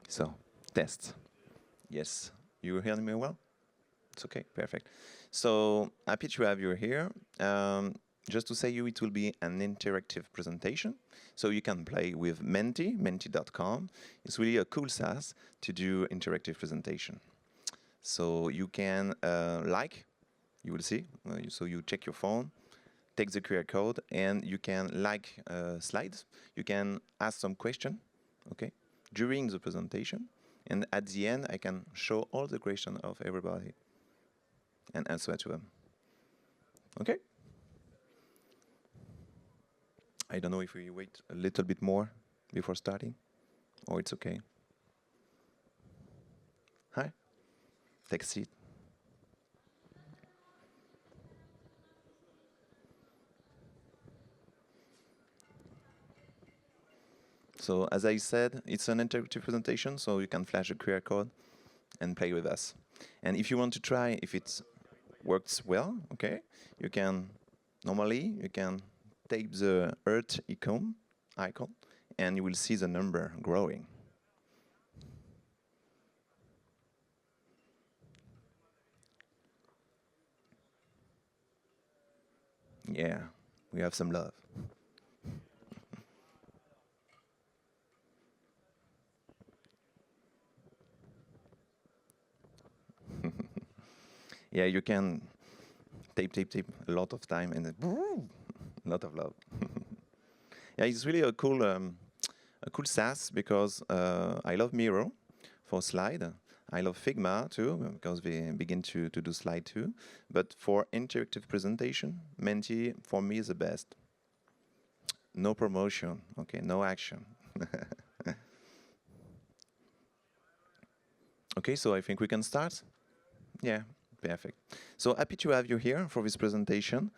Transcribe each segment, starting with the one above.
So, test. Yes, you hear me well? It's okay, perfect. So, happy to have you here. Just to say you, it will be an interactive presentation. So you can play with menti.com. It's really a cool SaaS to do interactive presentation. So you can you will see. So you check your phone, take the QR code, and you can slides. You can ask some question, okay, during the presentation. And at the end, I can show all the question of everybody and answer to them. Okay? I don't know if we wait a little bit more before starting, or it's okay. Hi, take a seat. So as I said, it's an interactive presentation, so you can flash a QR code and play with us. And if you want to try if it works well, okay, you can tape the Earth icon, and you will see the number growing. Yeah, we have some love. Yeah, you can tape a lot of time and a lot of love. Yeah, it's really a cool SaaS because I love Miro for slide. I love Figma too because we begin to do slide too. But for interactive presentation, Menti for me is the best. No promotion, okay, no action. Okay, so I think we can start. Yeah, perfect. So happy to have you here for this presentation.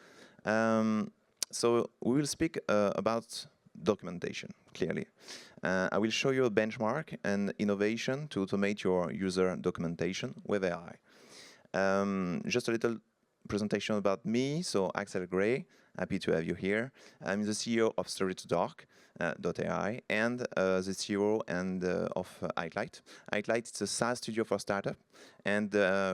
So we will speak about documentation, clearly. I will show you a benchmark and innovation to automate your user documentation with AI. Just a little presentation about me. So Axel Aigret, happy to have you here. I'm the CEO of Storytodoc. .ai and the CEO of Aigret. Aigret is a SaaS studio for startup, and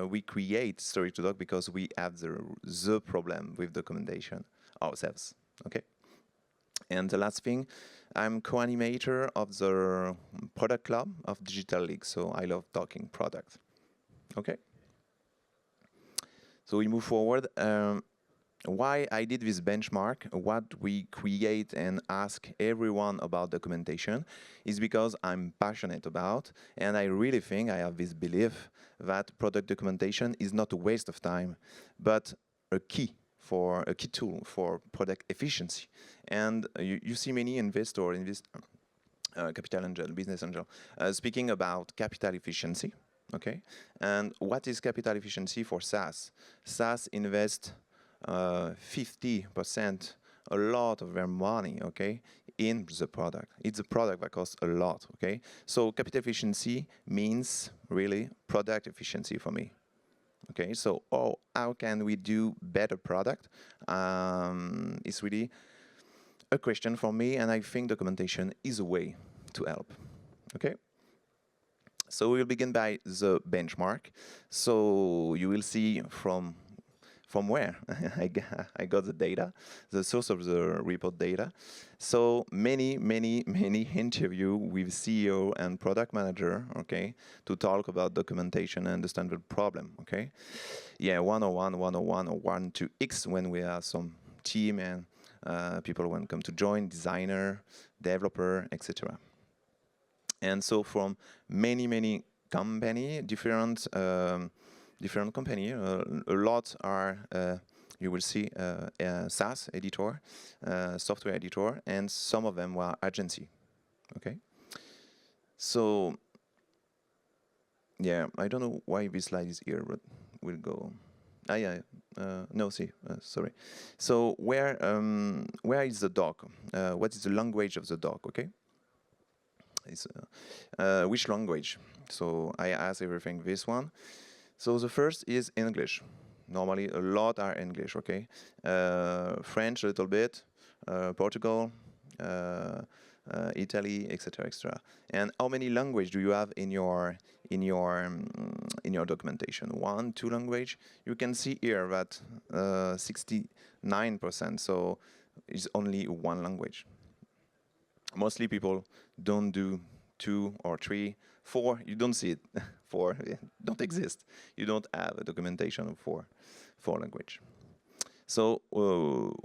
we create Storytodoc because we have the problem with documentation ourselves. Okay. And the last thing, I'm co-animator of the product club of Digital League, so I love talking product. Okay. So we move forward. Why I did this benchmark, what we create and ask everyone about documentation is because I'm passionate about, and I really think I have this belief that product documentation is not a waste of time, but a key tool for product efficiency. And you see many investors in this capital angel, business angel, speaking about capital efficiency. Okay, and what is capital efficiency for SaaS? SaaS invest 50%, a lot of their money, okay, in the product. It's a product that costs a lot, okay? So capital efficiency means really product efficiency for me. Okay, so how can we do better product? It's really a question for me, and I think documentation is a way to help, okay? So we'll begin by the benchmark. So you will see from where I got the data, the source of the report data. So many interview with CEO and product manager, okay, to talk about documentation and understand the problem, okay. Yeah, 101, 101, or 1 to X when we have some team and people when come to join, designer, developer, etc. And so from many company, different company. A lot are, you will see, SaaS editor, software editor, and some of them were agency. Okay. So, yeah, I don't know why this slide is here, but we'll go. Yeah. No, see, sorry. So where is the doc? What is the language of the doc? Okay. It's, which language? So I ask everything. This one. So the first is English. Normally, a lot are English, okay? French a little bit, Portugal, Italy, etc., etc. And how many language do you have in your documentation? 1, 2 language. You can see here that 69%. So it's only 1 language. Mostly people don't do 2 or 3, 4. You don't see it. 4 don't exist. You don't have a documentation of 4 language. So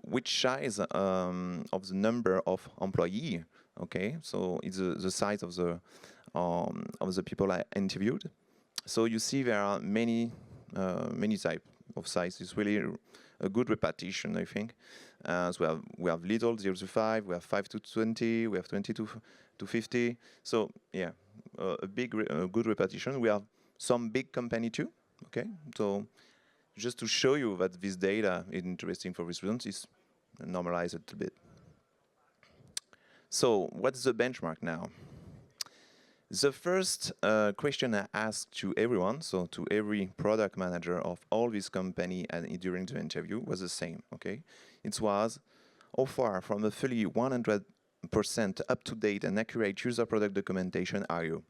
which size of the number of employee? Okay, so it's the size of the people I interviewed. So you see there are many type of size. It's really a good repetition, I think. So we have little 0 to 5, we have 5 to 20, we have 20 to 50. So yeah, a good repetition. We have some big company too. Okay, so just to show you that this data is interesting for the students, is normalized a little bit. So what's the benchmark now? The first question I asked to everyone, so to every product manager of all this company and during the interview, was the same, okay? It was, how far from a fully 100% up-to-date and accurate user product documentation are you?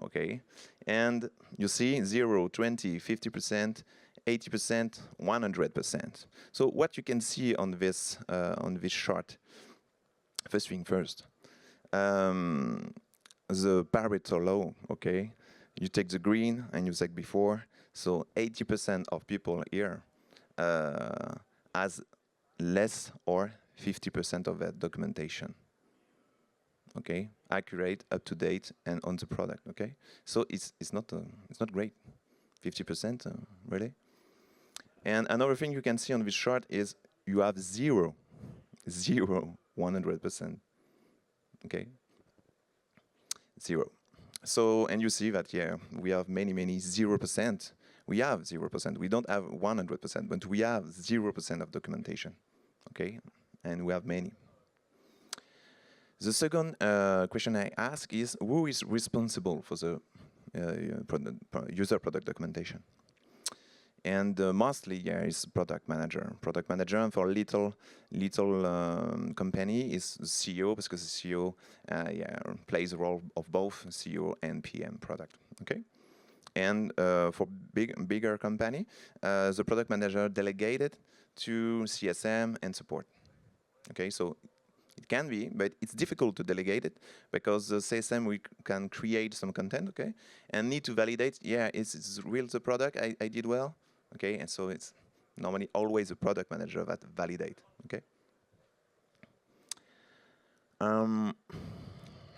Okay, and you see 0, 20, 50%, 80%, 100%. So what you can see on this chart, first thing first, the Pareto law, okay? You take the green and you take before, so 80% of people here has less or 50% of that documentation. Okay, accurate, up to date, and on the product. Okay, so it's not great, 50%, really. And another thing you can see on this chart is you have 0, 100%. Okay, 0. So and you see that we have many 0%. We have 0%. We don't have 100%, but we have 0% of documentation. Okay, and we have many. The second question I ask is, who is responsible for the user product documentation? And mostly, is product manager. Product manager, and for little company is the CEO, because the CEO plays a role of both CEO and PM product. Okay, and for bigger company, the product manager delegated to CSM and support. Okay, so it can be, but it's difficult to delegate it, because the CSM, we can create some content, okay, and need to validate, it's real the product, I did well, okay, and so it's normally always the product manager that validate, okay.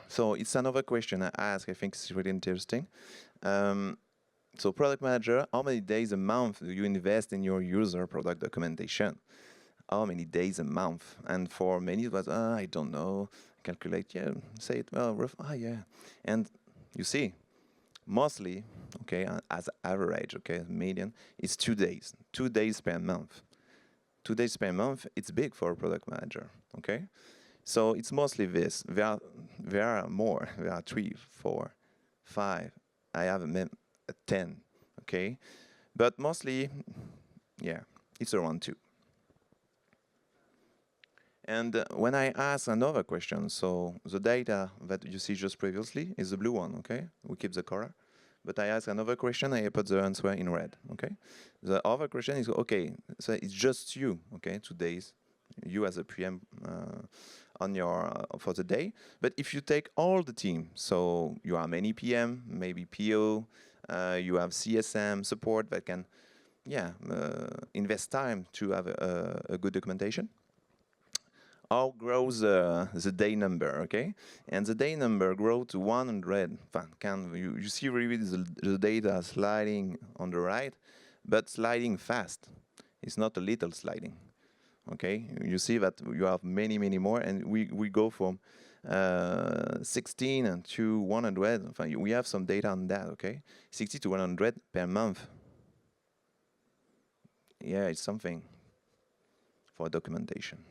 So it's another question I ask, I think it's really interesting. So product manager, how many days a month do you invest in your user product documentation? How many days a month? And for many it was, I don't know, calculate, say it, well, rough, and you see, mostly, okay, as average, okay, median, is 2 days, 2 days per month. 2 days per month, it's big for a product manager, okay? So it's mostly this. There are more, there are 3, 4, 5, I have a 10, okay? But mostly, it's around 2. And when I ask another question, so the data that you see just previously is the blue one, okay? We keep the color. But I ask another question, I put the answer in red, okay? The other question is, okay, so it's just you, okay, 2 days, you as a PM on your for the day. But if you take all the team, so you are many PM, maybe PO, you have CSM support that can, invest time to have a good documentation. How grows the day number, okay? And the day number grow to 100. You see really the data sliding on the right, but sliding fast. It's not a little sliding, okay? You see that you have many more, and we go from 16 to 100. We have some data on that, okay? 60 to 100 per month. Yeah, it's something for documentation.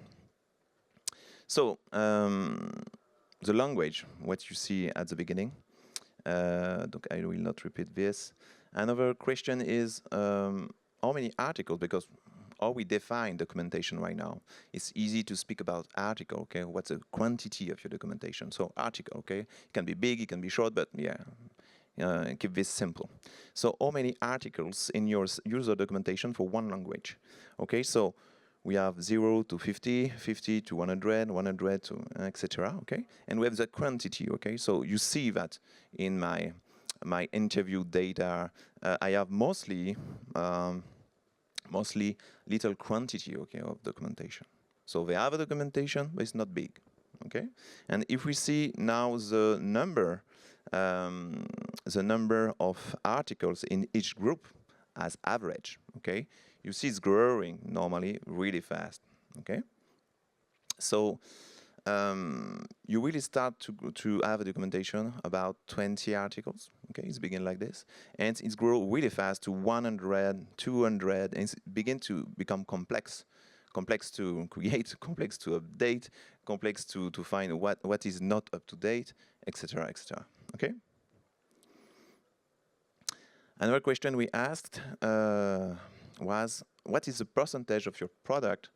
So, the language, what you see at the beginning, I will not repeat this. Another question is, how many articles, because Or we define documentation right now. It's easy to speak about article, okay? What's the quantity of your documentation? So article, okay? It can be big, it can be short, but yeah, keep this simple. So how many articles in your user documentation for one language? Okay, so we have 0 to 50, 50 to 100, 100 to etc. Okay, and we have the quantity. Okay, so you see that in my interview data, I have mostly little quantity, okay, of documentation. So they have a documentation, but it's not big. Okay, and if we see now the number of articles in each group as average, okay, you see it's growing normally really fast, okay? So you really start to have a documentation about 20 articles, okay? It's begin like this, and it's grow really fast to 100, 200, and it's begin to become complex. Complex to create, complex to update, complex to find what is not up to date, etc., etc. Okay. Another question we asked was, what is the percentage of your product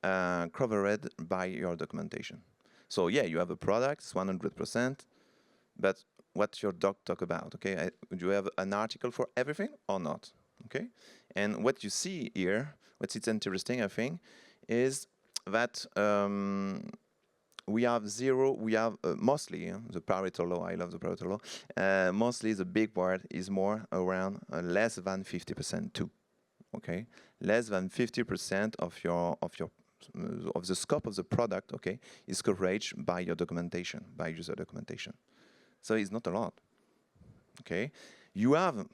covered by your documentation? So yeah, you have a product, it's 100%, but what's your doc talk about? Okay, do you have an article for everything or not? Okay, and what you see here, what's interesting, I think, is that we have mostly the Pareto law. I love the Pareto law. Mostly the big part is more around less than 50% too. Okay, less than 50% of the scope of the product, okay, is coverage by your documentation, by user documentation. So it's not a lot. Okay, you have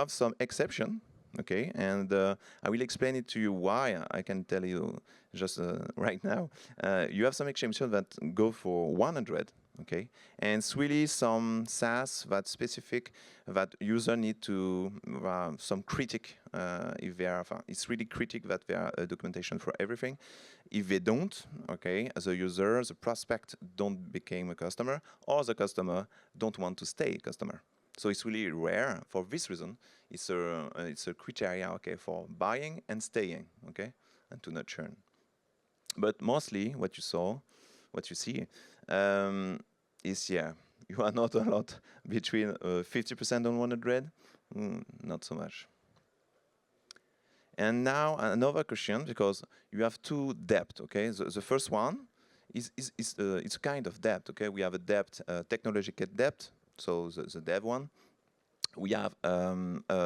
some exception. Okay, and I will explain it to you why. I can tell you just right now. You have some exceptions that go for 100, okay, and it's really some SaaS that specific that user need to some critic if they are. It's really critic that they are documentation for everything. If they don't, okay, as a user, the prospect don't become a customer, or the customer don't want to stay a customer. So it's really rare. For this reason, it's a criteria, okay, for buying and staying, okay, and to not churn. But mostly, what you see, is you are not a lot between 50% on 100, not so much. And now another question, because you have two debt, okay. The first one is it's a kind of debt, okay. We have a debt, technological debt. So the dev one, we have a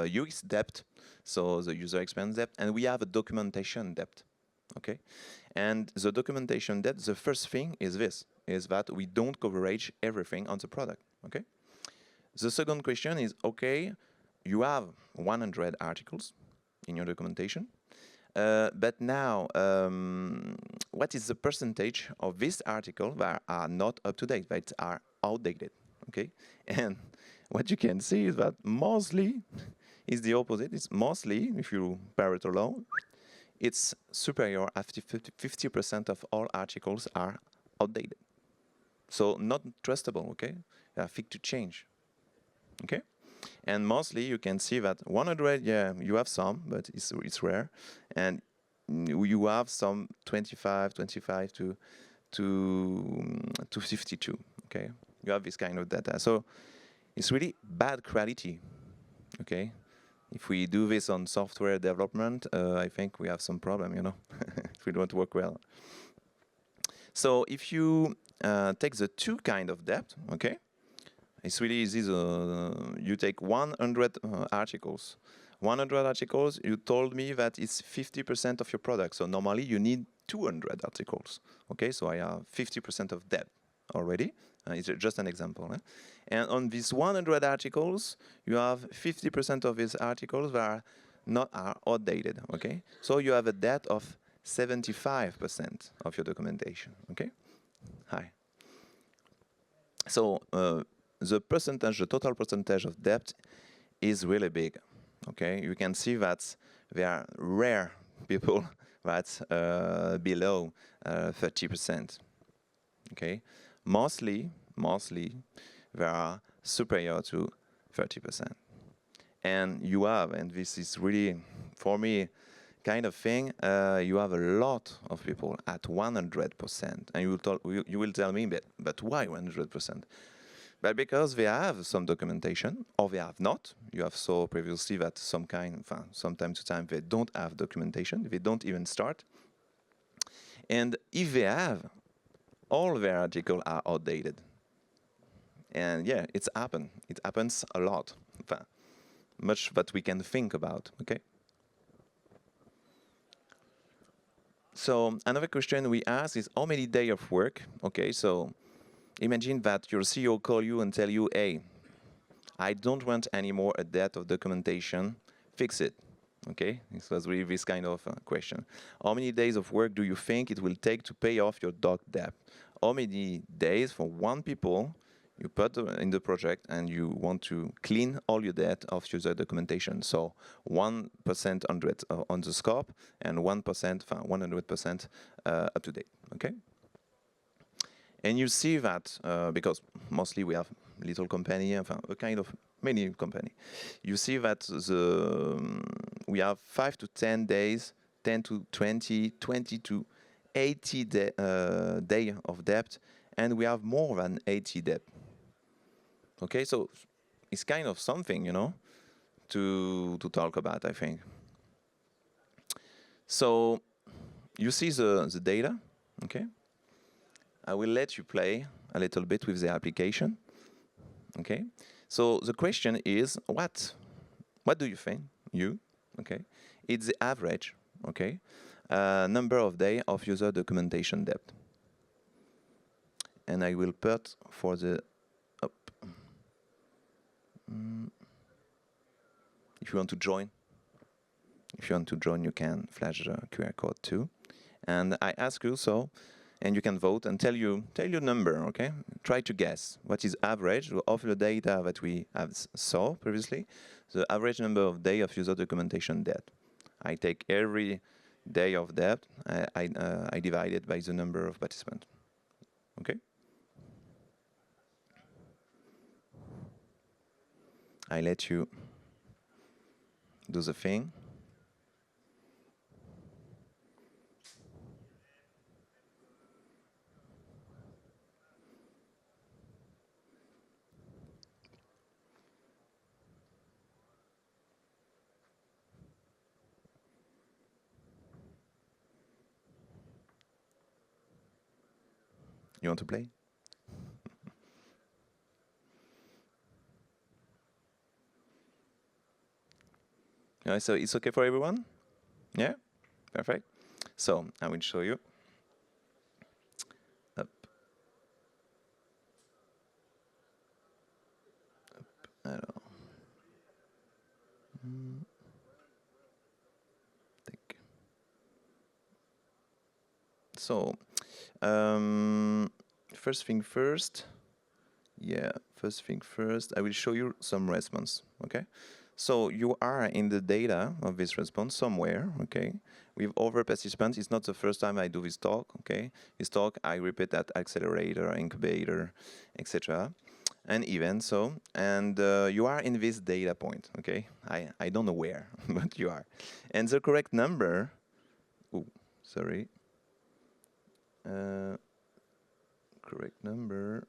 UX debt, so the user experience debt, and we have a documentation debt, okay? And the documentation debt, the first thing is that we don't coverage everything on the product, okay? The second question is, okay, you have 100 articles in your documentation, but now, what is the percentage of this article that are not up to date, that are outdated? Okay, and what you can see is that mostly is the opposite. It's mostly, if you Pareto law, it's superior after 50% of all articles are outdated. So not trustable, okay? Fit to change, okay? And mostly you can see that 100, yeah, you have some, but it's rare. And you have some 25 to 52, okay? You have this kind of data. So it's really bad quality, okay? If we do this on software development, I think we have some problem, you know, if we don't work well. So if you take the two kind of debt, okay, it's really easy. You take 100 articles. 100 articles, you told me that it's 50% of your product. So normally you need 200 articles, okay? So I have 50% of debt already. It's just an example. And on these 100 articles, you have 50% of these articles that are outdated, okay? So you have a debt of 75% of your documentation, okay? Hi. So the total percentage of debt is really big, okay? You can see that there are rare people that's below 30%, okay? Mostly, they are superior to 30%. And you have, and this is really, for me, kind of thing, you have a lot of people at 100%, and you will tell me, but why 100%? But because they have some documentation, or they have not. You have saw previously that from time to time they don't have documentation, they don't even start. And if they have, all their articles are outdated. And yeah, it happens a lot. Much that we can think about, okay? So another question we ask is how many days of work? Okay, so imagine that your CEO call you and tell you, hey, I don't want anymore a debt of documentation, fix it. Okay, this was really this kind of question. How many days of work do you think it will take to pay off your doc debt? How many days for one people you put in the project and you want to clean all your debt of user documentation? So 1% on the scope and 100% up to date, okay? And you see that, because mostly we have little company, a kind of many company, you see that we have 5 to 10 days, 10 to 20, 20 to 80 day of debt, and we have more than 80 debt. Okay, so it's kind of something, you know, to talk about, I think. So you see the data, okay? I will let you play a little bit with the application, okay? So the question is, what do you think, okay? It's the average, okay? Number of days of user documentation debt. And I will put for the up. If you want to join, you can flash the QR code too. And I ask you so, and you can vote and tell your number, okay? Try to guess what is average of the data that we have saw previously, the average number of days of user documentation debt. I take every day of debt, I divide it by the number of participants, okay? I let you do the thing. You want to play? Yeah, so it's okay for everyone? Yeah? Perfect. So I will show you. Up. Alors. So, first thing first. Yeah, first thing first, I will show you some response, okay? So you are in the data of this response somewhere, okay? With other participants, it's not the first time I do this talk, okay? This talk, I repeat at accelerator, incubator, etc. and event, so, and you are in this data point, okay? I don't know where, but you are. And the correct number, sorry. Correct number.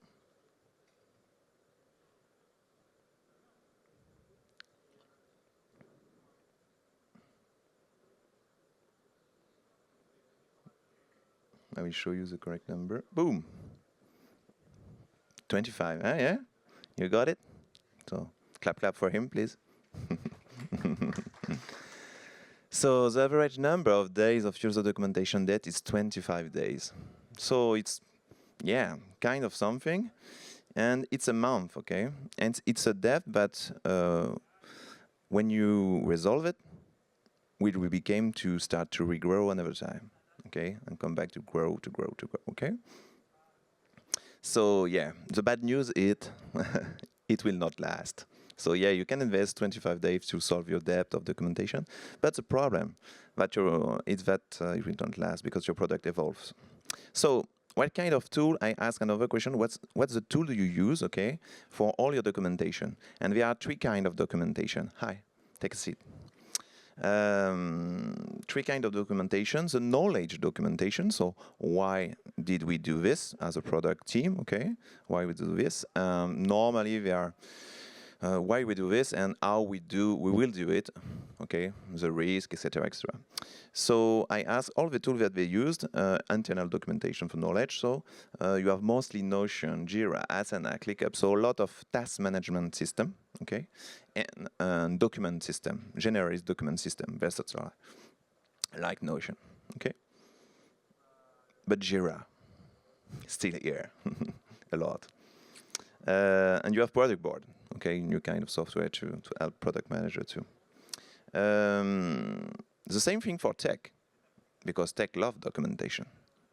I will show you the correct number. Boom. 25. Yeah? You got it? So clap for him, please. So the average number of days of user documentation debt is 25 days. So it's, yeah, kind of something. And it's a month, okay? And it's a debt, but when you resolve it, we became to start to regrow another time. Okay, and come back to grow, okay? So yeah, the bad news is it will not last. So yeah, you can invest 25 days to solve your debt of documentation, but the problem that is that it will not last because your product evolves. So what kind of tool, I ask another question, what's the tool do you use, okay, for all your documentation? And there are 3 kinds of documentation. Hi, take a seat. Three kinds of documentation. The knowledge documentation. So why did we do this as a product team? Okay, why we do this? Normally, they are why we do this and how we will do it. Okay, the risk, etc., etc. So I asked all the tools that they used, internal documentation for knowledge. So you have mostly Notion, Jira, Asana, ClickUp. So a lot of task management system. Okay, and document system, generalist document system, etc. Like Notion. Okay, but Jira still here a lot. And you have product board. Okay, new kind of software to help product manager too. The same thing for tech, because tech love documentation.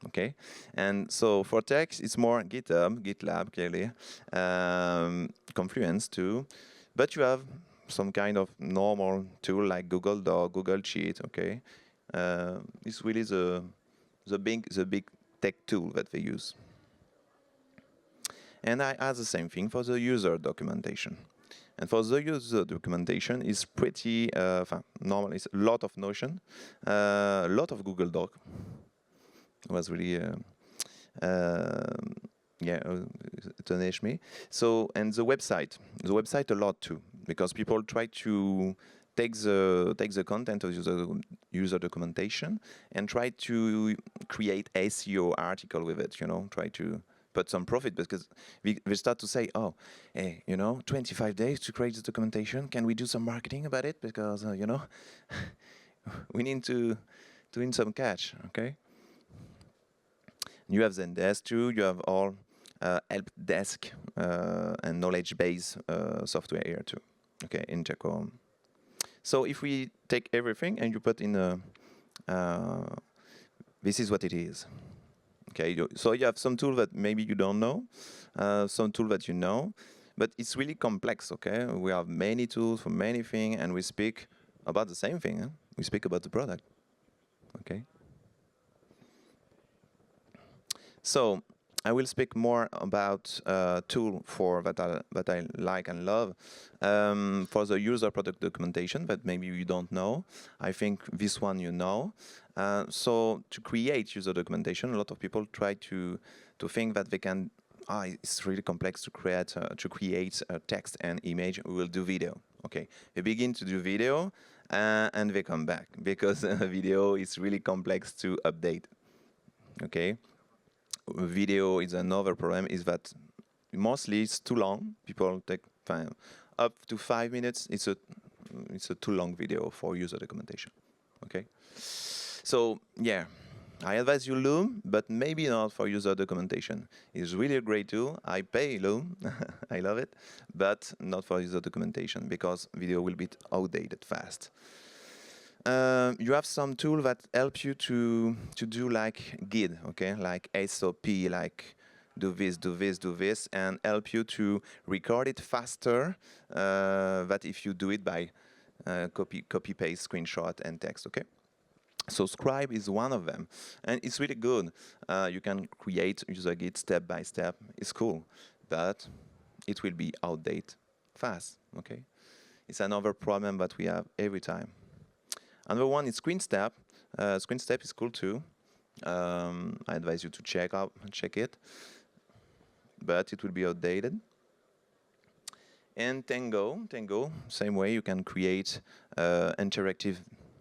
Okay, and so for tech it's more GitHub, GitLab clearly, Confluence too, but you have some kind of normal tool like Google Doc, Google Sheet. Okay, it's really the big tech tool that they use. And I add the same thing for the user documentation. And for the user documentation, it's pretty normal. It's a lot of Notion, a lot of Google Doc. It was really, it astonished me. So, and the website a lot too, because people try to take the content of user documentation and try to create SEO article with it. Try to put some profit, because we start to say, oh, hey, 25 days to create the documentation. Can we do some marketing about it? Because, we need to win some cash, okay? You have Zendesk too. You have all help desk and knowledge base software here too. Okay, Intercom. So if we take everything and you put in this is what it is. Okay, so you have some tool that maybe you don't know, some tool that you know, but it's really complex. Okay, we have many tools for many things, and we speak about the same thing. Huh? We speak about the product. Okay. So I will speak more about tool for that I like and love for the user product documentation that maybe you don't know. I think this one you know. So to create user documentation, a lot of people try to think that they can. It's really complex to create a text and image. We will do video. Okay, they begin to do video and they come back because video is really complex to update. Okay. Video is another problem, is that mostly it's too long. People take up to 5 minutes. It's a too long video for user documentation. Okay, so yeah, I advise you Loom, but maybe not for user documentation. It's really a great tool. I pay Loom, I love it, but not for user documentation because video will be outdated fast. You have some tools that help you to do like guide, okay, like SOP, like do this, and help you to record it faster than if you do it by copy paste screenshot and text, okay. So Scribe is one of them, and it's really good. You can create user guide step by step. It's cool, but it will be outdated fast, okay. It's another problem that we have every time. Another one is ScreenStep. ScreenStep is cool too. I advise you to check it, but it will be outdated. And Tango, same way. You can create interactive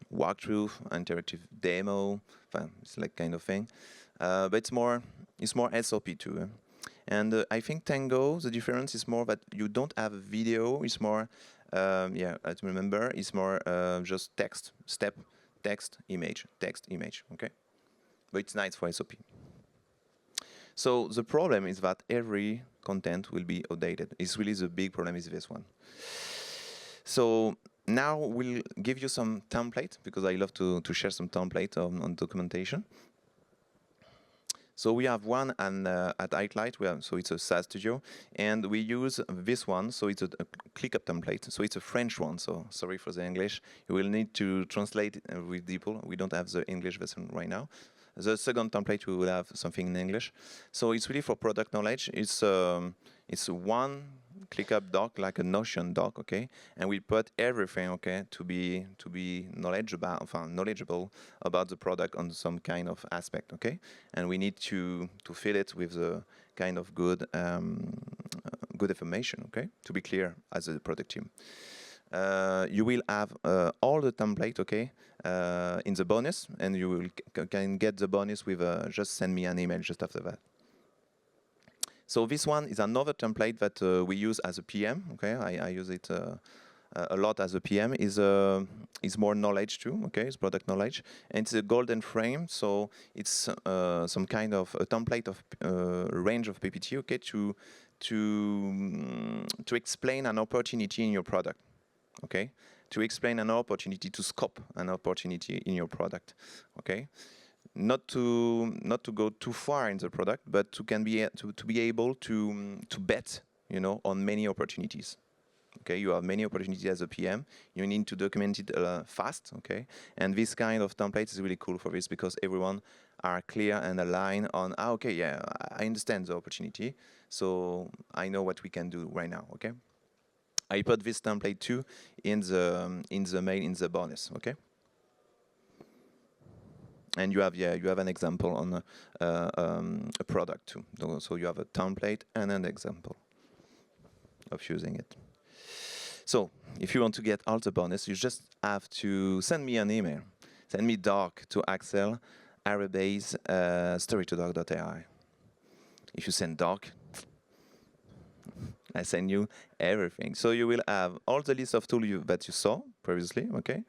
walkthrough, interactive demo. It's like kind of thing, but it's more SOP too. And I think Tango, the difference is more that you don't have a video. It's more I remember, it's more just text, text, image, okay? But it's nice for SOP. So the problem is that every content will be outdated. It's really the big problem is this one. So now we'll give you some template, because I love to share some template on documentation. So we have one at Aigret, so it's a SaaS studio, and we use this one, so it's a ClickUp template. So it's a French one, so sorry for the English. You will need to translate it with DeepL. We don't have the English version right now. The second template, we will have something in English. So it's really for product knowledge. It's one ClickUp doc, like a Notion doc, okay, and we put everything, okay, to be knowledgeable about the product on some kind of aspect, okay, and we need to fill it with the kind of good good information, okay, to be clear as a product team. You will have all the template, okay, in the bonus, and you will can get the bonus with just send me an email just after that. So this one is another template that we use as a PM. Okay, I use it a lot as a PM. Is more knowledge too. Okay, it's product knowledge, and it's a golden frame. So it's some kind of a template of range of PPT. Okay, to explain an opportunity in your product. Okay, to explain an opportunity, to scope an opportunity in your product. Okay. Not to go too far in the product, but to be able to bet, you know, on many opportunities. Okay, you have many opportunities as a PM. You need to document it fast. Okay, and this kind of template is really cool for this because everyone are clear and aligned on. Okay, yeah, I understand the opportunity, so I know what we can do right now. Okay, I put this template too in the mail in the bonus. Okay. And you have an example on a product too. So you have a template and an example of using it. So if you want to get all the bonus, you just have to send me an email. Send me doc to Axel Aigret Storytodoc.ai. If you send doc, I send you everything. So you will have all the list of tools that you saw previously, okay?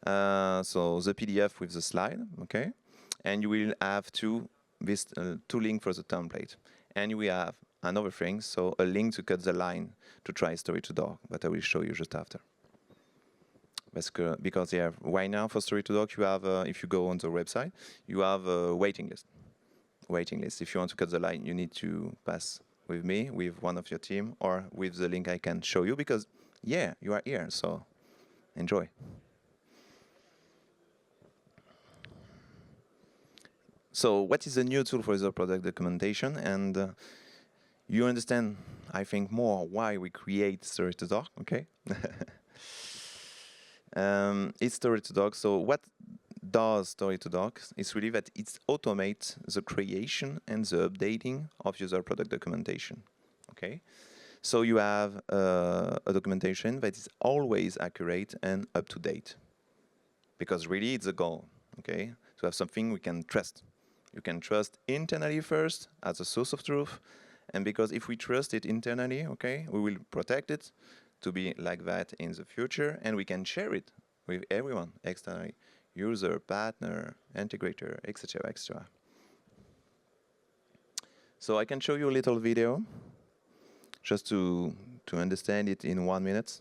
So the PDF with the slide, okay? And you will have two links for the template. And you will have another thing, so a link to cut the line to try Storytodoc, that I will show you just after. Because yeah, right now for Storytodoc, you have, if you go on the website, you have a waiting list. If you want to cut the line, you need to pass with me, with one of your team, or with the link I can show you, because yeah, you are here, so enjoy. So what is a new tool for the product documentation? And you understand, I think, more why we create Storytodoc, okay? It's Storytodoc. So what does Storytodoc? It's really that it automates the creation and the updating of user product documentation, okay? So you have a documentation that is always accurate and up to date, because really it's a goal, okay? To have something we can trust. You can trust internally first as a source of truth, and because if we trust it internally, okay, we will protect it to be like that in the future, and we can share it with everyone externally, user, partner, integrator, etc., etc. So I can show you a little video just to understand it in 1 minute.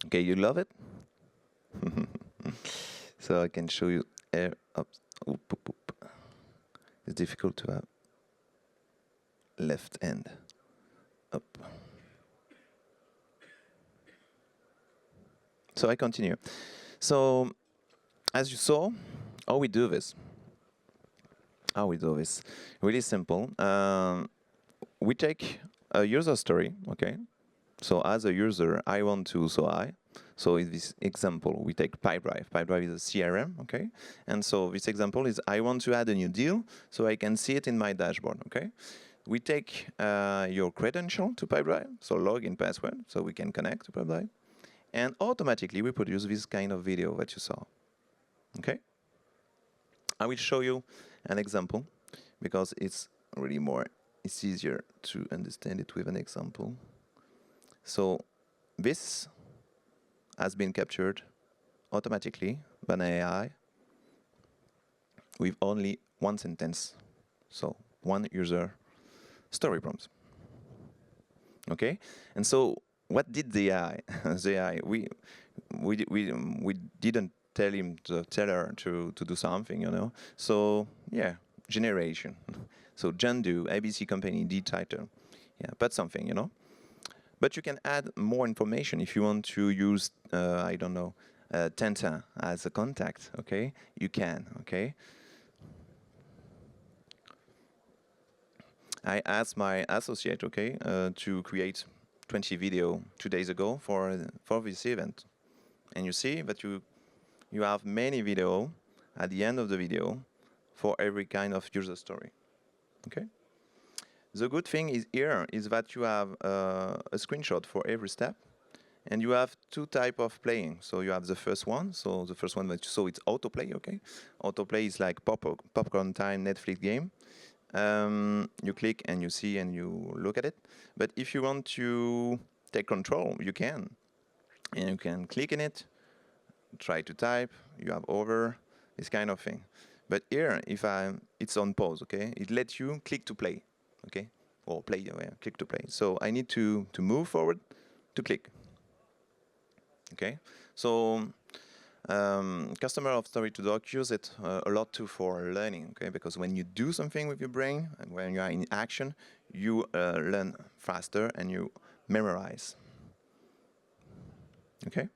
Okay, you love it? So I can show you up. Oop, oop, oop. It's difficult to have left end up. So I continue. So as you saw, how we do this. How we do this? Really simple. We take a user story, okay? So as a user, I want to, so in this example, we take Pipedrive. Pipedrive is a CRM, okay? And so this example is I want to add a new deal so I can see it in my dashboard, okay? We take your credential to Pipedrive, so login password, so we can connect to Pipedrive. And automatically we produce this kind of video that you saw, okay? I will show you an example because it's really it's easier to understand it with an example. So this has been captured automatically by an AI with only one sentence. So one user story prompt. Okay? And so what did the AI? The AI, we didn't tell him to tell her to do something, you know. So yeah, generation. So Jandu, ABC company, D title. Yeah, but something, you know. But you can add more information if you want to use, I don't know, Tenta as a contact, okay? You can, okay? I asked my associate, okay, to create 20 video 2 days ago for this event. And you see that you have many video at the end of the video for every kind of user story, okay? The good thing is here is that you have a screenshot for every step, and you have two type of playing. So you have the first one. So the first one that you saw, it's autoplay, okay? Autoplay is like popcorn time Netflix game. You click and you see and you look at it. But if you want to take control, you can. And you can click in it, try to type, you have over, this kind of thing. But here, it's on pause, okay? It lets you click to play, okay? Or play, click to play. So I need to move forward to click, okay? So customer of Storytodoc use it a lot too for learning, okay? Because when you do something with your brain and when you are in action, you learn faster and you memorize, okay?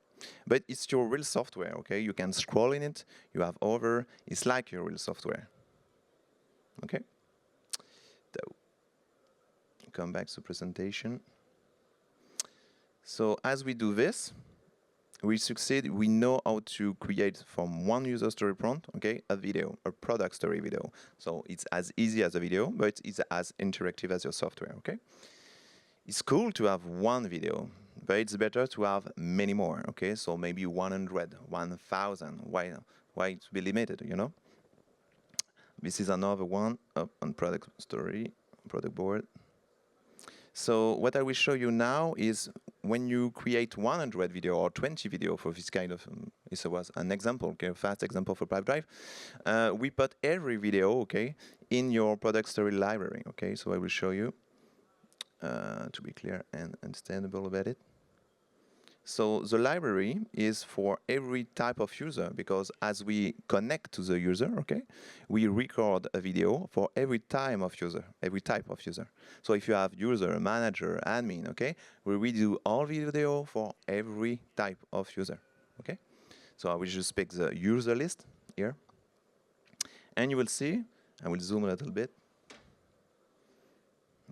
But it's your real software, okay? You can scroll in it, you have over, it's like your real software, okay? So, come back to presentation. So as we do this, we succeed, we know how to create from one user story prompt, okay, a video, a product story video. So it's as easy as a video, but it's as interactive as your software, okay? It's cool to have one video, but it's better to have many more, okay? So maybe 100, 1,000, why to be limited, you know? This is another one up on product story, product board. So what I will show you now is when you create 100 video or 20 video for this kind of, this was an example, okay, a fast example for Pipedrive. We put every video, okay, in your product story library, okay? So I will show you to be clear and understandable about it. So the library is for every type of user because as we connect to the user, okay, we record a video for every type of user. So if you have user, manager, admin, okay, we redo all video for every type of user, okay? So I will just pick the user list here. And you will see, I will zoom a little bit.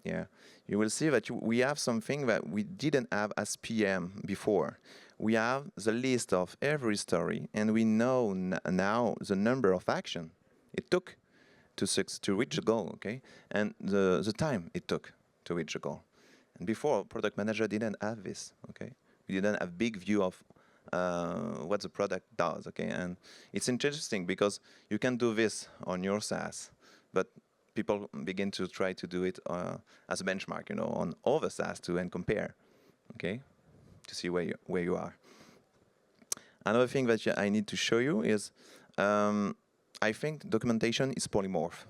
Yeah, you will see that we have something that we didn't have as PM before. We have the list of every story, and we know now the number of action it took to reach the goal, okay? And the time it took to reach the goal. And before, product manager didn't have this, okay? We didn't have big view of what the product does, okay? And it's interesting because you can do this on your SaaS, but people begin to try to do it as a benchmark, you know, on other SaaS too, and compare, okay, to see where you are. Another thing that I need to show you is, I think documentation is polymorph,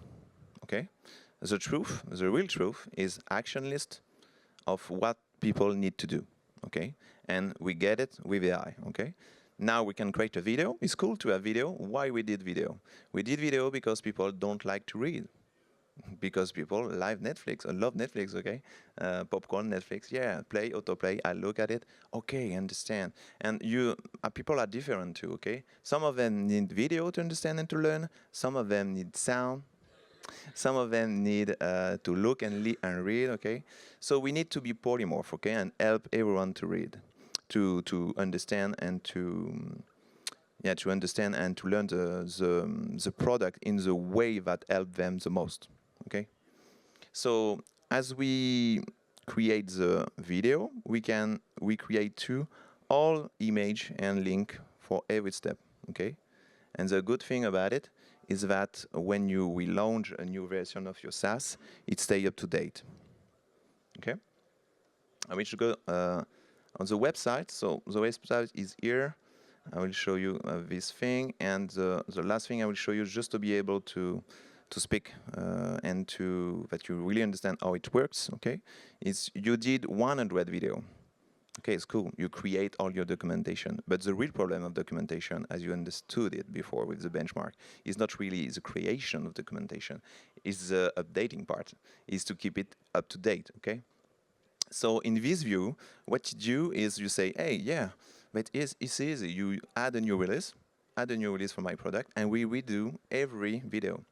okay? The real truth is action list of what people need to do, okay? And we get it with AI, okay? Now we can create a video. It's cool to have video. Why we did video? We did video because people don't like to read. Because people love Netflix, okay? Popcorn, Netflix, yeah, play, autoplay, I look at it, okay, understand. And people are different too, okay? Some of them need video to understand and to learn, some of them need sound, Some of them need to look and read, okay? So we need to be polymorph, okay, and help everyone to read, to understand and to understand and to learn the product in the way that help them the most, okay? So as we create the video, we create too all image and link for every step, okay? And the good thing about it is that when you relaunch a new version of your SaaS, it stays up to date. Okay? I will go on the website. So the website is here. I will show you this thing, and the last thing I will show you is just to be able to speak and that you really understand how it works. Okay? Is you did 100 video. Okay, it's cool. You create all your documentation. But the real problem of documentation, as you understood it before with the benchmark, is not really the creation of documentation. It's the updating part, is to keep it up to date, okay? So in this view, what you do is you say, hey, yeah, but it's easy. You add a new release for my product, and we redo every video.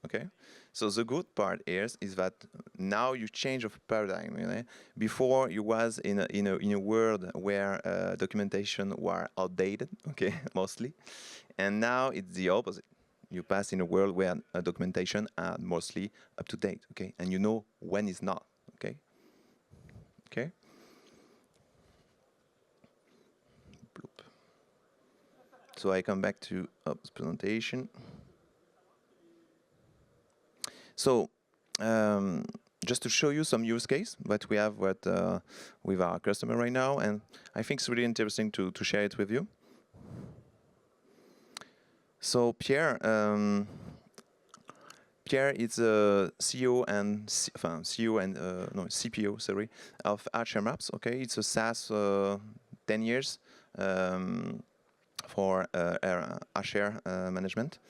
Okay, so the good part is that now you change of paradigm. You know? Before you was in a world where documentation were outdated, okay, mostly, and now it's the opposite. You pass in a world where documentation are mostly up to date, okay, and you know when it's not, okay, okay. Bloop. So I come back to presentation. So just to show you some use case that we have with our customer right now, and I think it's really interesting to share it with you. So Pierre is a CEO and CPO, sorry, of HR Maps. Okay, it's a SaaS 10 years for HR management.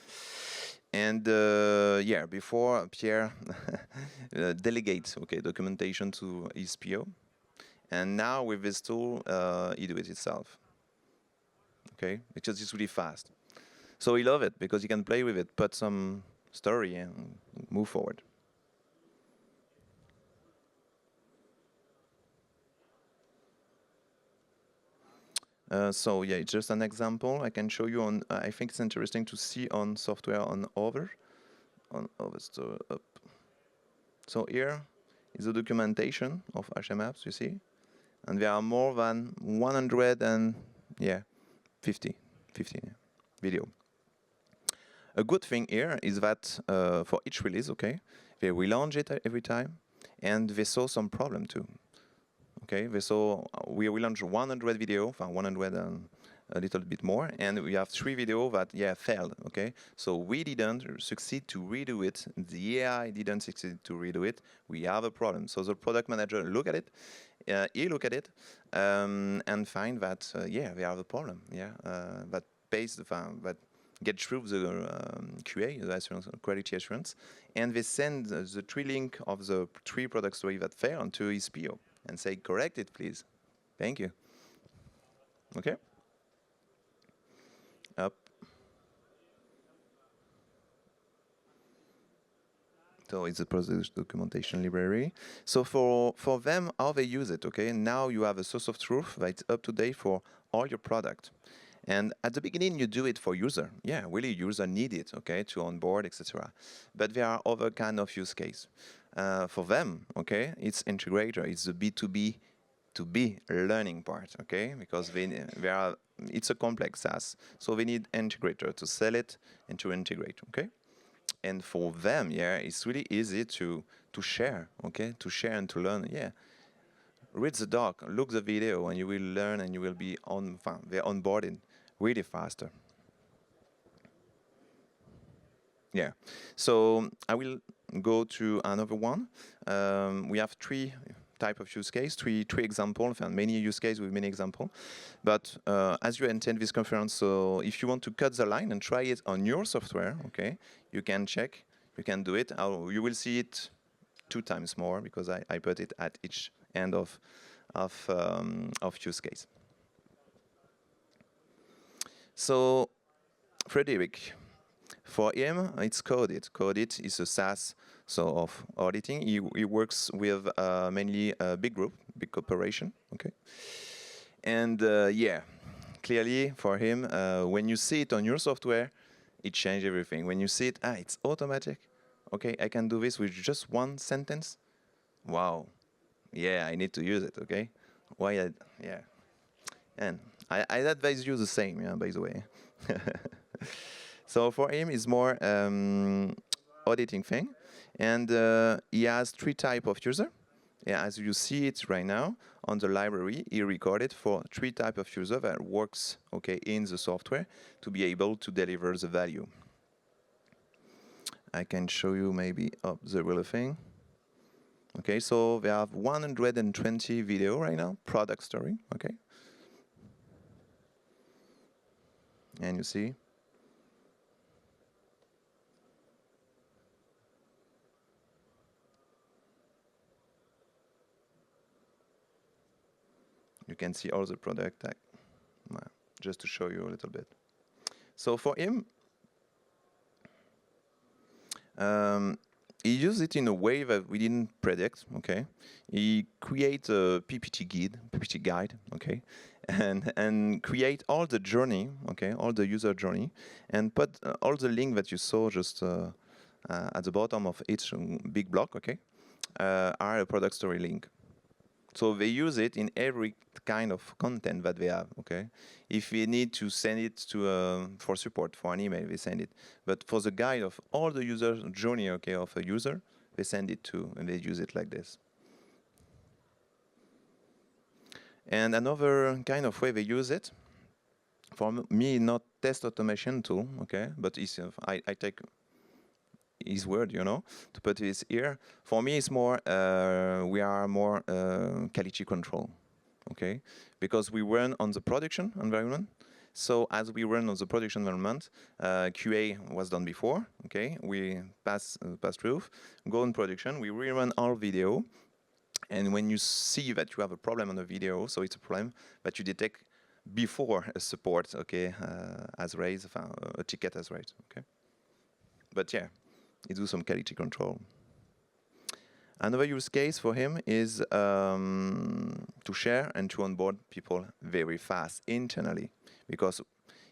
And yeah, before Pierre delegates documentation to his PO, and now with this tool, he do it himself. Okay, because it's really fast. So he love it because he can play with it, put some story, and move forward. So yeah, it's just an example I can show you on. I think it's interesting to see on software on over. So here is the documentation of HR Maps, you see, and there are more than 150 video. A good thing here is that for each release, okay, they relaunch it every time, and they saw some problem too. Okay, we relaunch 100 video, 100 and a little bit more, and we have 3 video that failed. Okay, so we didn't succeed to redo it. The AI didn't succeed to redo it. We have a problem. So the product manager look at it. He look at it and find that we have a problem. That pays that get through the QA, the assurance, quality assurance, and they send the 3 link of the 3 product story that failed to his PO and say, correct it, please. Thank you. Okay. Up. So it's a process documentation library. So for them, how they use it, okay? Now you have a source of truth that's up to date for all your product. And at the beginning, you do it for user. Yeah, really, user need it, okay, to onboard, etc. But there are other kind of use case. For them, okay, it's integrator. It's the B2B to B learning part, okay, because it's a complex SaaS, so they need integrator to sell it and to integrate, okay. And for them, it's really easy to share, okay, to share and to learn. Yeah, read the doc, look the video, and you will learn, and you will be they're onboarded really faster. Yeah, so I will go to another one. We have 3 type of use case, three examples, and many use case with many examples. But as you attend this conference, so if you want to cut the line and try it on your software, okay, you can check, you can do it. You will see it 2 times more because I put it at each end of use case. So, Frederick, For him, it's Codit. Codit is a SaaS so of auditing. He works with mainly a big group, big corporation. Okay, and yeah, clearly for him, when you see it on your software, it changes everything. When you see it, it's automatic. Okay, I can do this with just one sentence. Wow, yeah, I need to use it. Okay, yeah, and I advise you the same. Yeah, by the way. So for him, it's more auditing thing, and he has three type of user. Yeah, as you see it right now on the library, he recorded for three type of user that works okay in the software to be able to deliver the value. I can show you maybe up the real thing. Okay, so we have 120 video right now, product story. Okay, and you see. You can see all the product, just to show you a little bit. So for him, he used it in a way that we didn't predict. Okay, he create a PPT guide. Okay, and create all the journey. Okay, all the user journey, and put all the link that you saw just at the bottom of each big block. Okay, are a product story link. So they use it in every kind of content that they have. Okay, if we need to send it to for support for an email, they send it. But for the guide of all the user journey, okay, of a user, they send it to, and they use it like this. And another kind of way they use it, for me, not test automation tool, okay, but it's, I take his word, you know, to put this here. For me, it's more, we are more quality control, okay? Because we run on the production environment. So as we run on the production environment, QA was done before, okay? We pass through, go in production, we rerun our video. And when you see that you have a problem on the video, so it's a problem that you detect before a support, okay, has raised, a ticket has raised, okay? But yeah, it do some quality control. Another use case for him is to share and to onboard people very fast internally, because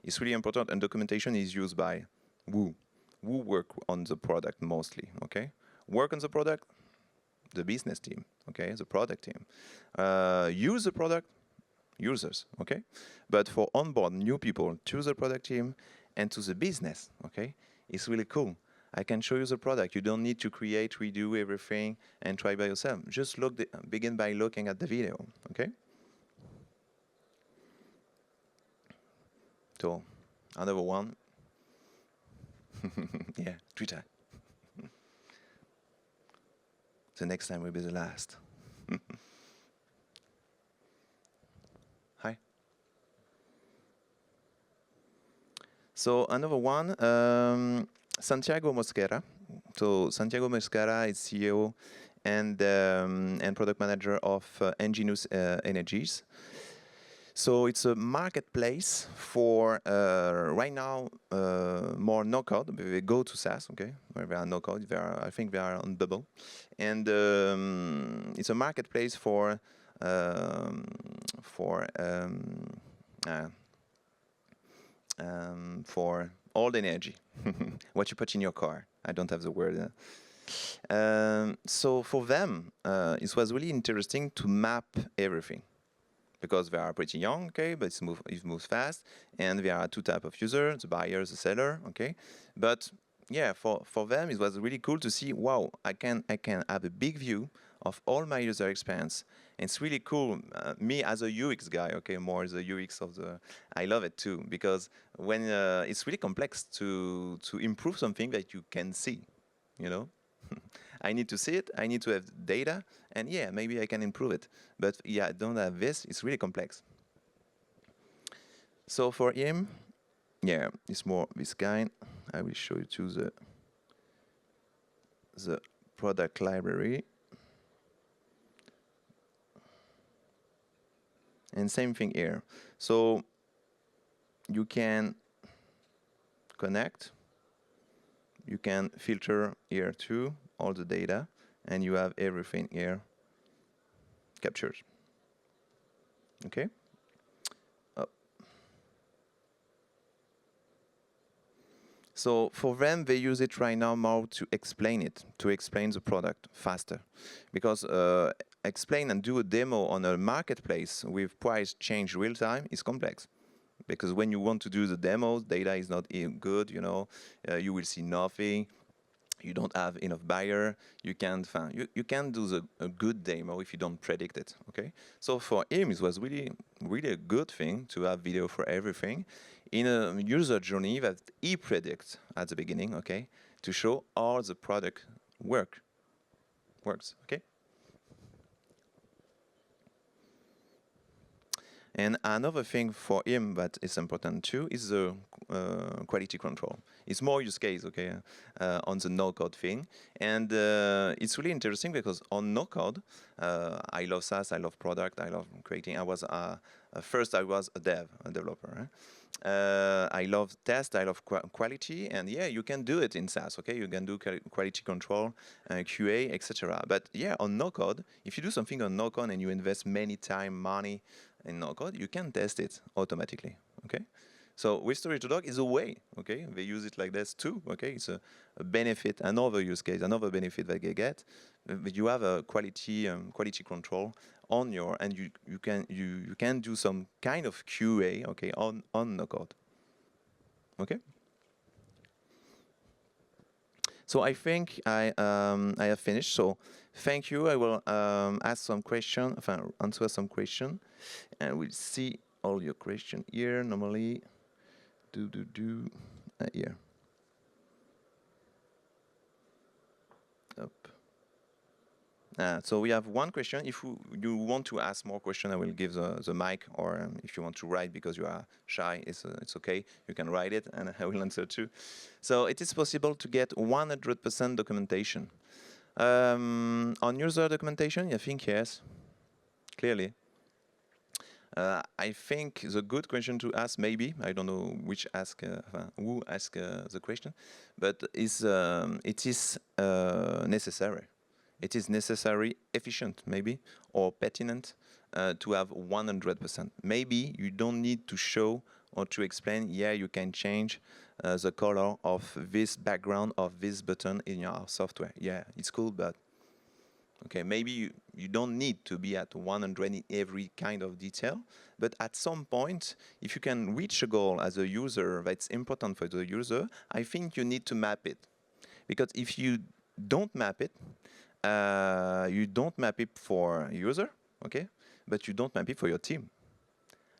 it's really important, and documentation is used by who work on the product mostly, okay? Work on the product, the business team, okay, the product team. Use the product, users, okay? But for onboard new people to the product team and to the business, okay, it's really cool. I can show you the product. You don't need to create, redo everything, and try by yourself. Just begin by looking at the video, okay? So, another one. Yeah, Twitter. The next time will be the last. Hi. So another one, Santiago Mosquera. So Santiago Mosquera is CEO and product manager of Enginous Energies. So it's a marketplace for right now more no-code. We go to SaaS, okay, where there are no-code. I think they are on Bubble, and it's a marketplace for all the energy, what you put in your car. I don't have the word. So for them, it was really interesting to map everything, because they are pretty young, okay, but it moves fast, and there are two types of users, the buyer, the seller, okay. But yeah, for them, it was really cool to see, wow, I can have a big view of all my user experience. And it's really cool. Me as a UX guy, okay, more the UX of the, I love it too, because when it's really complex to improve something that you can see, you know. I need to see it, I need to have data, and yeah, maybe I can improve it. But yeah, I don't have this, it's really complex. So for him, yeah, it's more this kind. I will show you to the product library. And same thing here. So you can connect you can filter here too, all the data, and you have everything here captured. Okay? Oh. So for them, they use it right now more to explain it, to explain the product faster. Because explain and do a demo on a marketplace with price change real time is complex. Because when you want to do the demos, data is not good, you know, you will see nothing. You don't have enough buyer. You can't do a good demo if you don't predict it. Okay. So for him, it was really a good thing to have video for everything in a user journey that he predicts at the beginning. Okay, to show how the product works. Okay. And another thing for him that is important too is the quality control. It's more use case, okay, on the no-code thing. And it's really interesting because on no-code, I love SaaS, I love product, I love creating. First I was a developer. I love test, I love quality, and yeah, you can do it in SaaS, okay? You can do quality control, QA, etc. But yeah, on no-code, if you do something on no-code and you invest many time, money in no-code, you can test it automatically, okay? So with Storytodoc is a way, okay? They use it like this too, okay? It's a benefit, another use case, another benefit that they get. You have a quality control on your, and you can do some kind of QA, okay, on no-code, okay? So I think I have finished. So thank you. I will ask some question, answer some question, and we'll see all your question here. Normally, here. Up. So we have one question. If you want to ask more question, I will give the mic, or if you want to write because you are shy, it's okay. You can write it, and I will answer too. So it is possible to get 100% documentation. On user documentation, I think yes, clearly. I think the good question to ask, maybe, I don't know who asked the question, but it is necessary. It is necessary, efficient, maybe, or pertinent to have 100%. Maybe you don't need to show or to explain, yeah, you can change the color of this background of this button in your software. Yeah, it's cool, but okay, maybe you don't need to be at 100 in every kind of detail, but at some point, if you can reach a goal as a user that's important for the user, I think you need to map it. Because if you don't map it, you don't map it for user, okay, but you don't map it for your team.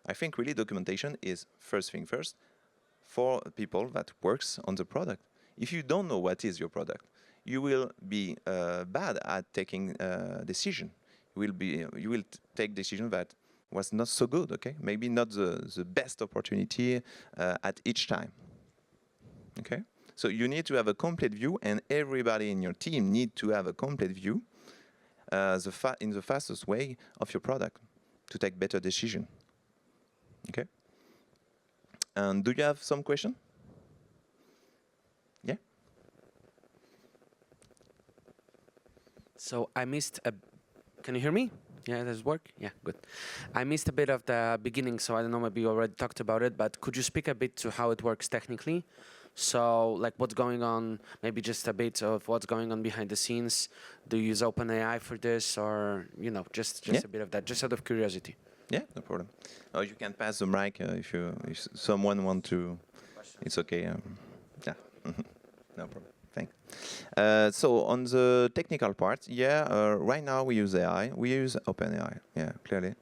I think really documentation is first thing first for people that works on the product. If you don't know what is your product, you will be bad at taking decision. You will take decision that was not so good. Okay, maybe not the best opportunity at each time. Okay, so you need to have a complete view, and everybody in your team need to have a complete view in the fastest way of your product to take better decision. Okay, and do you have some question? Yeah. So I missed a. Can you hear me? Yeah, does it work? Yeah, good. I missed a bit of the beginning, so I don't know, maybe you already talked about it, but could you speak a bit to how it works technically? So, like, what's going on, maybe just a bit of what's going on behind the scenes. Do you use OpenAI for this, or, you know, just a bit of that, just out of curiosity? Yeah, no problem. Oh, you can pass the mic if someone want to. It's okay. Yeah, no problem. Thanks. So on the technical part, yeah, right now we use AI. We use OpenAI, yeah, clearly,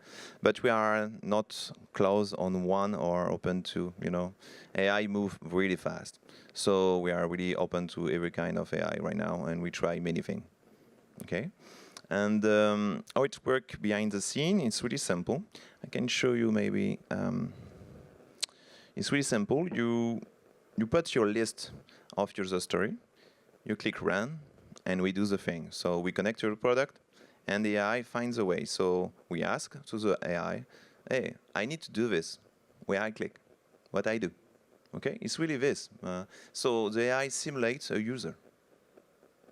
but we are not close on one or open to. You know, AI move really fast, so we are really open to every kind of AI right now, and we try many things. Okay. And how it works behind the scene, it's really simple. I can show you maybe. It's really simple. You put your list of user story, you click run, and we do the thing. So we connect to the product, and the AI finds a way. So we ask to the AI, hey, I need to do this. Where I click, what I do. Okay, it's really this. So the AI simulates a user.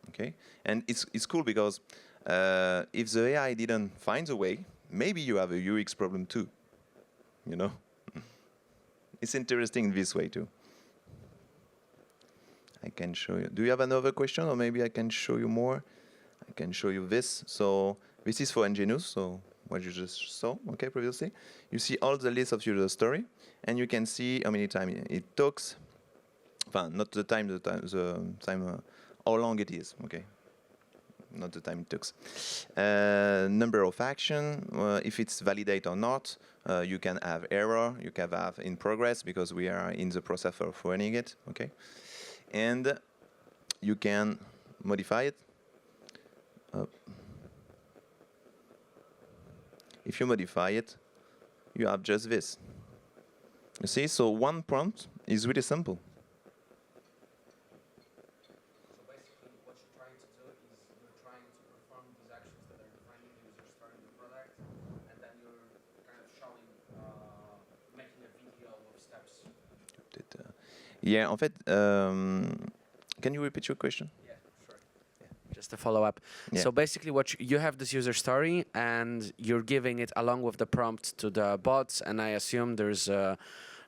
Okay, and it's cool because if the AI didn't find a way, maybe you have a UX problem too. You know, it's interesting this way too. I can show you. Do you have another question, or maybe I can show you more? I can show you this. So this is for engineers. So what you just saw, okay, previously, you see all the list of user story, and you can see how many times it talks. Not the time, how long it is, okay? Not the time it takes. Number of action, if it's validate or not. You can have error, you can have in progress because we are in the process of running it, okay? And you can modify it. If you modify it, you have just this. You see, so one prompt is really simple. So basically, what you're trying to do is you're trying to perform these actions that are defining the user story in the product, and then you're kind of showing, making a video of steps. Yeah, en fait, can you repeat your question? Yeah, sure. Yeah. Just to follow up. Yeah. So basically, you have this user story, and you're giving it along with the prompt to the bots, and I assume there's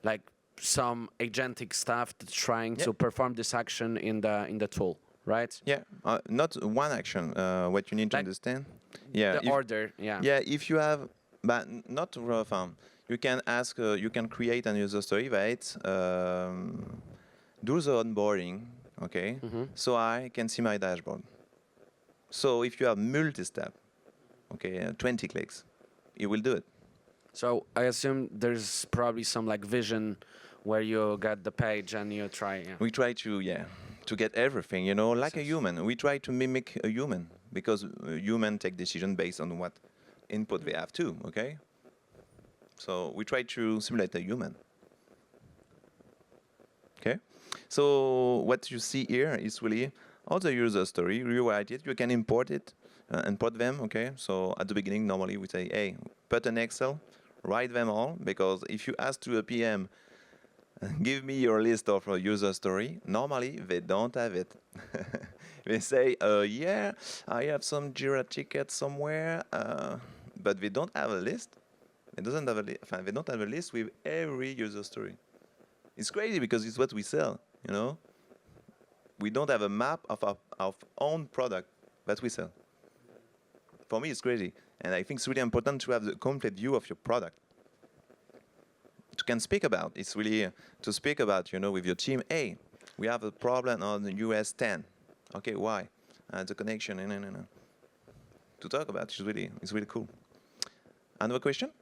like some agentic stuff that's trying to perform this action in the tool, right? Yeah, not one action. What you need to Like understand. Yeah, the order. Yeah. Yeah, if you have, but not rough. You can ask. You can create a user story, right? Do the onboarding, okay? So I can see my dashboard. So if you have multi-step, okay, 20 clicks, you will do it. So I assume there's probably some like vision where you get the page and you try. Yeah. We try to, to get everything, you know, like a human. We try to mimic a human because human take decision based on what input they have too, okay? So we try to simulate a human. Okay? So what you see here is really all the user story, rewrite it, you can import it, import them, okay? So at the beginning, normally we say, hey, put an Excel, write them all, because if you ask to a PM, give me your list of user story, normally they don't have it. They say, yeah, I have some Jira tickets somewhere, but they don't have a list. They don't have a list with every user story. It's crazy because it's what we sell, you know? We don't have a map of our own product that we sell. For me, it's crazy. And I think it's really important to have the complete view of your product. You can speak about, it's really to speak about, you know, with your team, hey, we have a problem on the US 10. Okay, why? The connection, no. To talk about, it's really cool. Another question?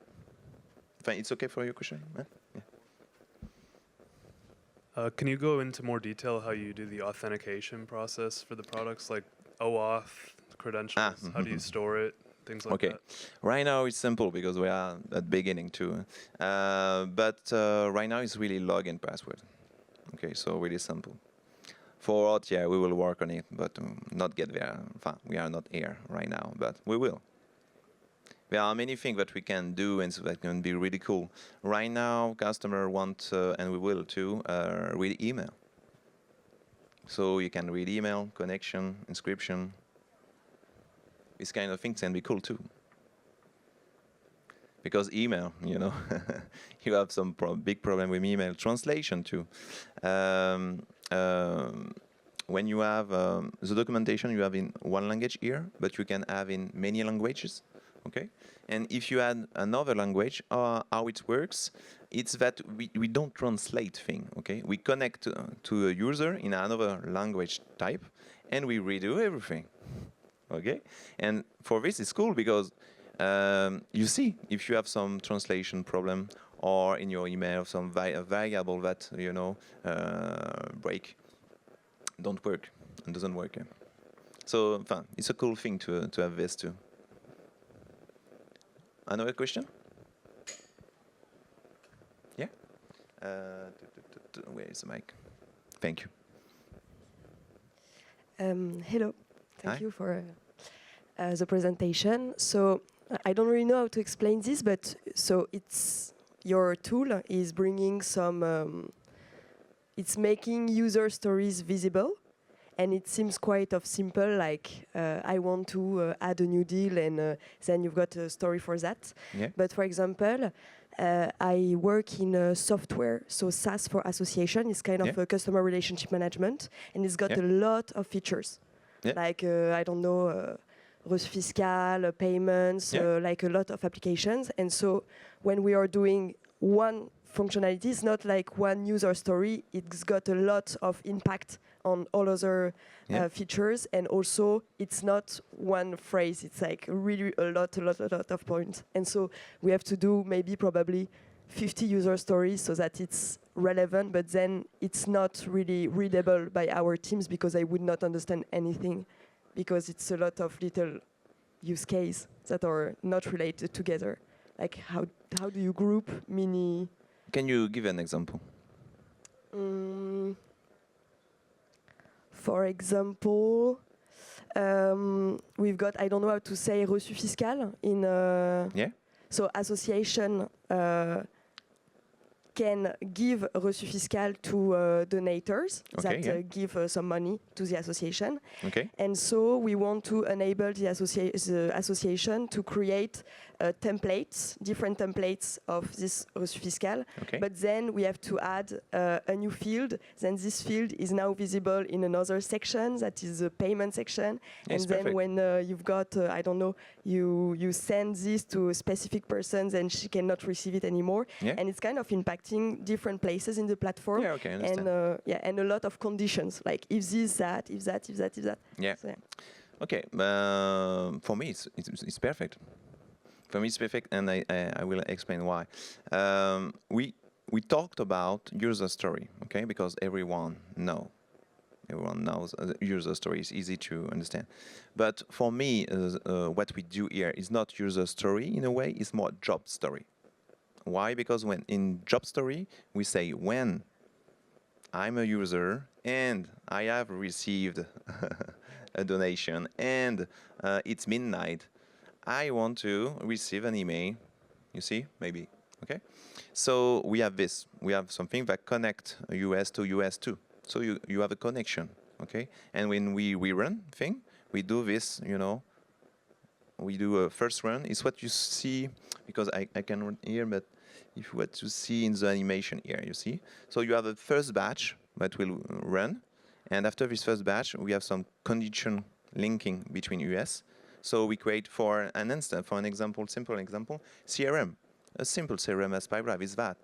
It's okay for your question? Yeah. Can you go into more detail how you do the authentication process for the products, like OAuth, credentials? How do you store it? Things like that. Right now it's simple because we are at the beginning too. But right now it's really login password. Okay, so really simple. For auth, we will work on it, but not get there. We are not here right now, but we will. There are many things that we can do, and so that can be really cool. Right now, customer want, and we will too, read email. So you can read email, connection, inscription. These kind of things can be cool too. Because email, you know, you have some big problem with email. Translation too. When you have the documentation, you have in one language here, but you can have in many languages. Okay, and if you add another language, how it works, it's that we don't translate thing. Okay, we connect to a user in another language type, and we redo everything. Okay, and for this it's cool because you see if you have some translation problem or in your email some variable that you know break, don't work and doesn't work. So it's a cool thing to have this too. Another question? Yeah? Where is the mic? Thank you. Hello. Thank Hi. you for the presentation. So I don't really know how to explain this, but so it's your tool is bringing some it's making user stories visible. And it seems quite of simple, like I want to add a new deal, and then you've got a story for that. Yeah. But for example, I work in software, so SaaS for association is kind of a customer relationship management, and it's got a lot of features, like I don't know, reçu fiscal, payments, like a lot of applications. And so when we are doing one functionality, it's not like one user story. It's got a lot of impact on all other features, and also it's not one phrase. It's like really a lot of points. And so we have to do maybe probably 50 user stories so that it's relevant, but then it's not really readable by our teams because I would not understand anything, because it's a lot of little use case that are not related together. Like how do you group mini? Can you give an example? For example, we've got, I don't know how to say reçu fiscal in. So association can give reçu fiscal to donators that give some money to the association. Okay. And so we want to enable the association to create templates, different templates of this reçu fiscal. Okay. But then we have to add a new field. Then this field is now visible in another section, that is the payment section. Yes, and then perfect. when you've got, I don't know, you send this to a specific person, and she cannot receive it anymore. Yeah. And it's kind of impacting different places in the platform. Yeah, okay, I understand. And and a lot of conditions, like if this, that, if that, if that, if that. Yeah. So, Okay. For me, it's perfect. For me, it's perfect, and I will explain why. We talked about user story, okay, because everyone knows user story is easy to understand. But for me, what we do here is not user story in a way; it's more job story. Why? Because when in job story we say when I'm a user and I have received a donation and it's midnight, I want to receive an email, you see, maybe, okay? So we have this. We have something that connect US to US too. So you have a connection, okay? And when we run thing, we do this, you know, we do a first run. It's what you see, because I can run here, but if you were to see in the animation here, you see? So you have a first batch that will run, and after this first batch, we have some condition linking between US. So we create for an instant, for an example, simple example, CRM. A simple CRM as Pipedrive is that.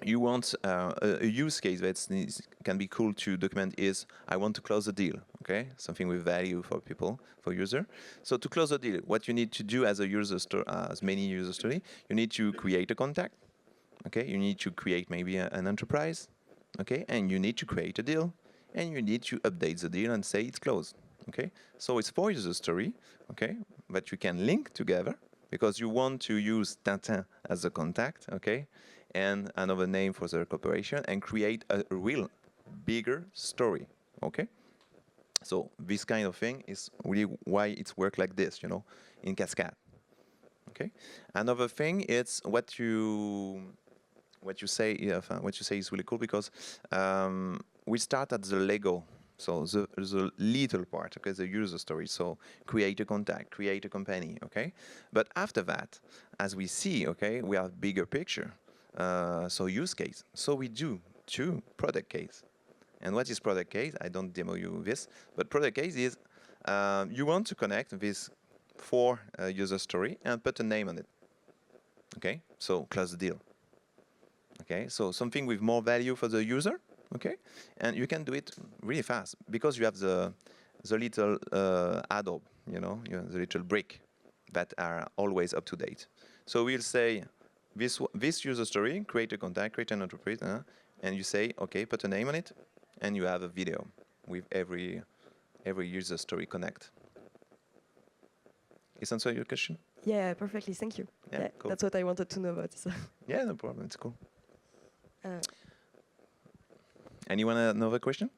You want a use case that can be cool to document is, I want to close a deal, okay? Something with value for people, for user. So to close a deal, what you need to do as a user story, as many user story, you need to create a contact, okay? You need to create maybe an enterprise, okay? And you need to create a deal, and you need to update the deal and say it's closed, okay? So it's 4 user story, okay? That you can link together, because you want to use Tintin as a contact, okay? And another name for the corporation, and create a real bigger story, okay? So this kind of thing is really why it's work like this, you know, in cascade, okay? Another thing, it's what you say is really cool, because we start at the Lego, so the little part, okay, the user story. So create a contact, create a company, okay? But after that, as we see, okay, we have bigger picture. So use case. So we do 2 product case. And what is product case? I don't demo you this, but product case is you want to connect this 4 user story and put a name on it. Okay, so close the deal. Okay, so something with more value for the user. Okay, and you can do it really fast because you have the little add-on, you know, the little brick that are always up to date. So we'll say this user story, create a contact, create an enterprise, and you say, okay, put a name on it, and you have a video with every user story connect. Is answer your question? Yeah, perfectly. Thank you. Yeah, cool. That's what I wanted to know about. So. Yeah, no problem. It's cool. Anyone another question?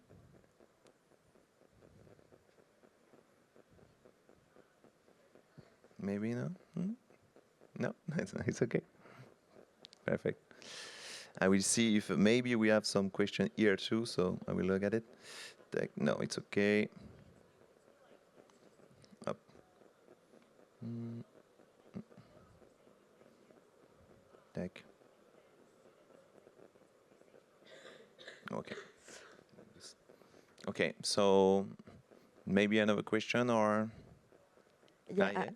Maybe no. No, it's okay. Perfect. I will see if maybe we have some question here too, so I will look at it. No, it's okay. Up. Deck. Okay. Okay, so maybe another question or? Yeah,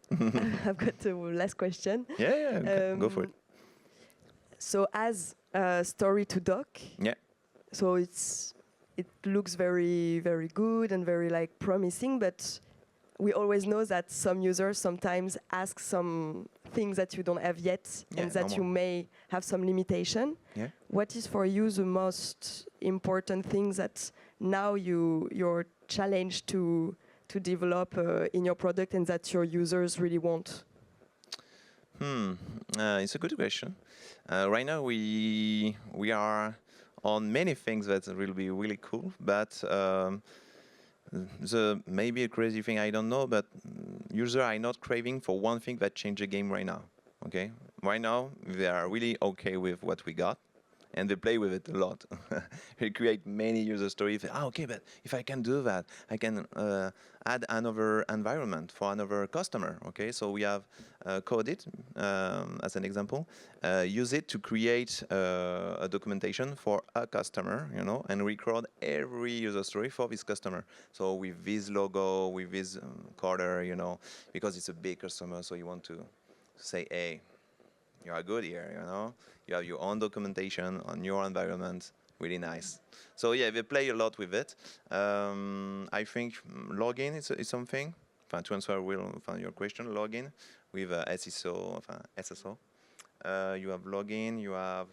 I've got the last question. Yeah, okay. Go for it. So as Storytodoc, so it looks very, very good and very like promising, but we always know that some users sometimes ask some things that you don't have yet and that you may have some limitation. What is for you the most important thing that now you're challenged to develop in your product and that your users really want? It's a good question. Right now we are on many things that will be really cool, but maybe a crazy thing, I don't know, but users are not craving for one thing that change the game right now. Okay, right now they are really okay with what we got, and they play with it a lot. They create many user stories. Okay, but if I can do that, I can add another environment for another customer. Okay, so we have coded as an example, use it to create a documentation for a customer, and record every user story for this customer. So with this logo, with this quarter, because it's a big customer, so you want to say, hey, you are good here, You have your own documentation on your environment, really nice. So yeah, they play a lot with it. I think login is something. To answer your question, login with SSO. You have login, you have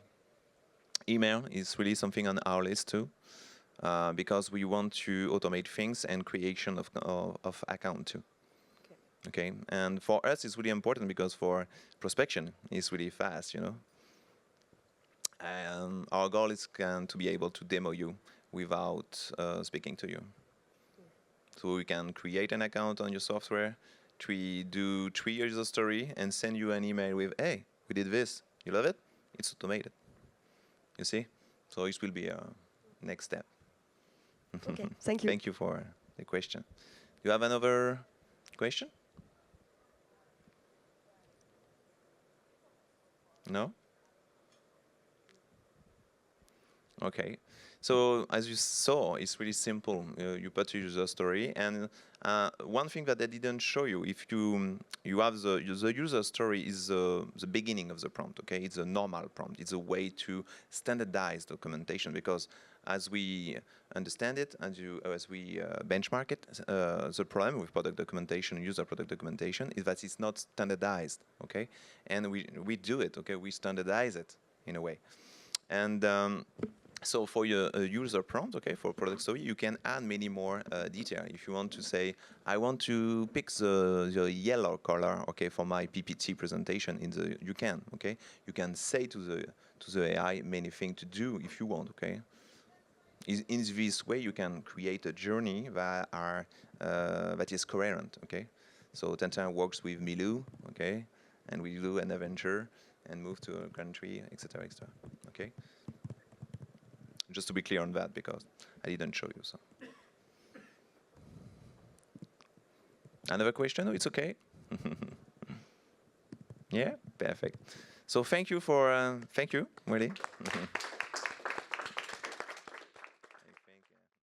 email is really something on our list too, because we want to automate things and creation of account too. Okay, and for us it's really important because for prospection it's really fast, And our goal is to be able to demo you without speaking to you. So we can create an account on your software, do 3 user story, and send you an email with, hey, we did this. You love it? It's automated. You see? So it will be a next step. Okay, thank you. Thank you for the question. You have another question? No? Okay. So as you saw, it's really simple. You put your user story, and one thing that I didn't show you, if you have the user story is the beginning of the prompt. Okay, it's a normal prompt. It's a way to standardize documentation because as we understand it, as we benchmark it, the problem with product documentation, user product documentation, is that it's not standardized. Okay, and we do it. Okay, we standardize it in a way, and so for your user prompt, okay, for product story, you can add many more detail. If you want to say, I want to pick the yellow color, okay, for my PPT presentation, you can, okay. You can say to the AI many things to do if you want, okay. In this way, you can create a journey that is coherent, okay. So Tintin works with Milou, okay, and we do an adventure and move to a country, etc., etc. Okay. Just to be clear on that, because I didn't show you. So, another question? It's okay. Yeah, perfect. So thank you really.